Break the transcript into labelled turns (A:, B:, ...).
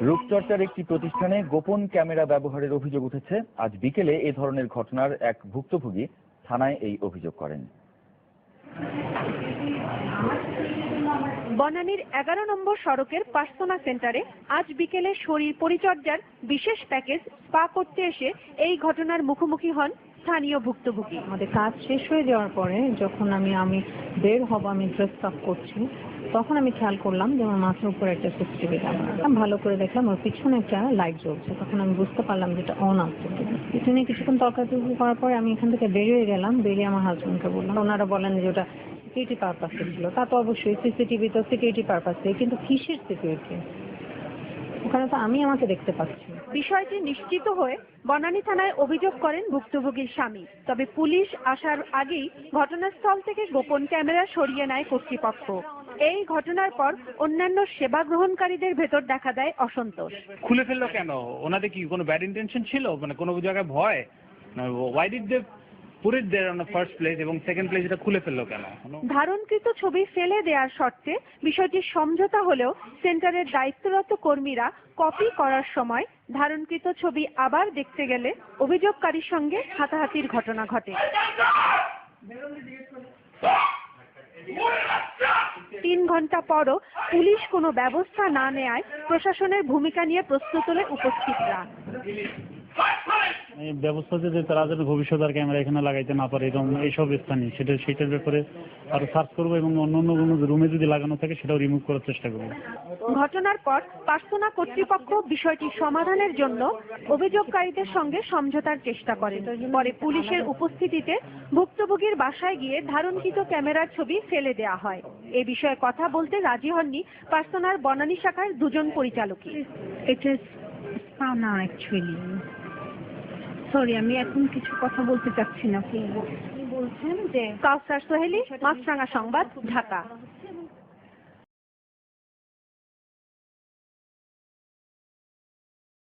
A: রূপচর্চার একটি প্রতিষ্ঠানে গোপন ক্যামেরা ব্যবহারের অভিযোগ উঠেছে। আজ বিকেলে এ ধরনের ঘটনার এক ভুক্তভোগী থানায় এই অভিযোগ করেন।
B: বনানীর 11 নম্বর সড়কের পার্সোনা সেন্টারে আজ বিকেলে শরীর পরিচর্যার বিশেষ প্যাকেজ স্পা করতে এসে এই ঘটনার মুখোমুখি হন স্থানীয় ভুক্তভোগী।
C: আমাদের কাজ শেষ হয়ে যাওয়ার পরে যখন আমি বের হব, আমি ড্রেস আপ করছি, তখন আমি খেয়াল করলাম যে আমার মাথার উপরে একটা সিসিটিভি ক্যামেরা। আমি ভালো করে দেখলাম ওর পিছনে একটা লাইট জ্বলছে। তখন আমি বুঝতে পারলাম যে এটা অন আছে। এটা নিয়ে কিছুক্ষণ তর্কাতর্কি করার পরে আমি এখান থেকে বেরিয়ে গেলাম। বেরিয়ে আমার হাজবেন্ডকে বললাম, ওনারা বলেন যে ওটা সিকিউরিটি পারপাসে ছিল। তা তো অবশ্যই সিসিটিভি তো সিকিউরিটি পারপাসে, কিন্তু কিসের সিকিউরিটি? ওখানে তো আমি আমাকে দেখতে পাচ্ছি।
B: বিষয়টি নিশ্চিত হয়ে বনানী থানায় অভিযোগ করেন ভুক্তভোগীর স্বামী। তবে পুলিশ আসার আগেই ঘটনাস্থল থেকে গোপন ক্যামেরা সরিয়ে নেয় কর্তৃপক্ষ। এই ঘটনার পর অন্যান্য সেবা গ্রহণকারীদের ভেতর দেখা দেয় অসন্তোষ।
D: খুলে ফেললো কেন? ওনাদের কি কোনো ব্যাড ইন্টেনশন ছিল? মানে কোনো জায়গায় ভয়? Why did they put it there on the first place, এবং সেকেন্ড প্লেস এটা খুলে ফেললো কেন?
B: ধারণকৃত ছবি ফেলে দেওয়ার শর্তে বিষয়টি সমঝোতা হলেও সেন্টারের দায়িত্বরত কর্মীরা কপি করার সময় ধারণকৃত ছবি আবার দেখতে গেলে অভিযোগকারীর সঙ্গে হাতাহাতির ঘটনা ঘটে। 3 ঘন্টা পরও পুলিশ কোনো ব্যবস্থা না নেয়ায় প্রশাসনের ভূমিকা নিয়ে প্রশ্ন তোলে উপস্থিতরা।
E: ব্যবস্থা যে তারা যেন ভবিষ্যৎ আর ক্যামেরা এখানে লাগাইতে না পারে এরকম এইসব স্থানে সেটার ব্যাপারে আরো সার্চ করবো, এবং অন্য কোনো রুমে যদি লাগানো থাকে সেটাও রিমুভ করার চেষ্টা করবো।
B: ঘটনার পর পার্সোনা কর্তৃপক্ষ বিষয়টি সমাধানের জন্য অভিযোগকারীদের সঙ্গে সমঝোতার চেষ্টা করে। পরে পুলিশের উপস্থিতিতে ভুক্তভোগীর বাসায় গিয়ে ধারণকৃত ক্যামেরার ছবি ফেলে দেওয়া হয়। এ বিষয়ে কথা বলতে রাজি হননি পার্সোনার বনানী শাখার 2 জন পরিচালকই।
C: সরি, আমি এখন কিছু কথা বলতে চাচ্ছি না।
B: বলছেন যে কাউসার সোহেলি, মাছরাঙা সংবাদ, ঢাকা।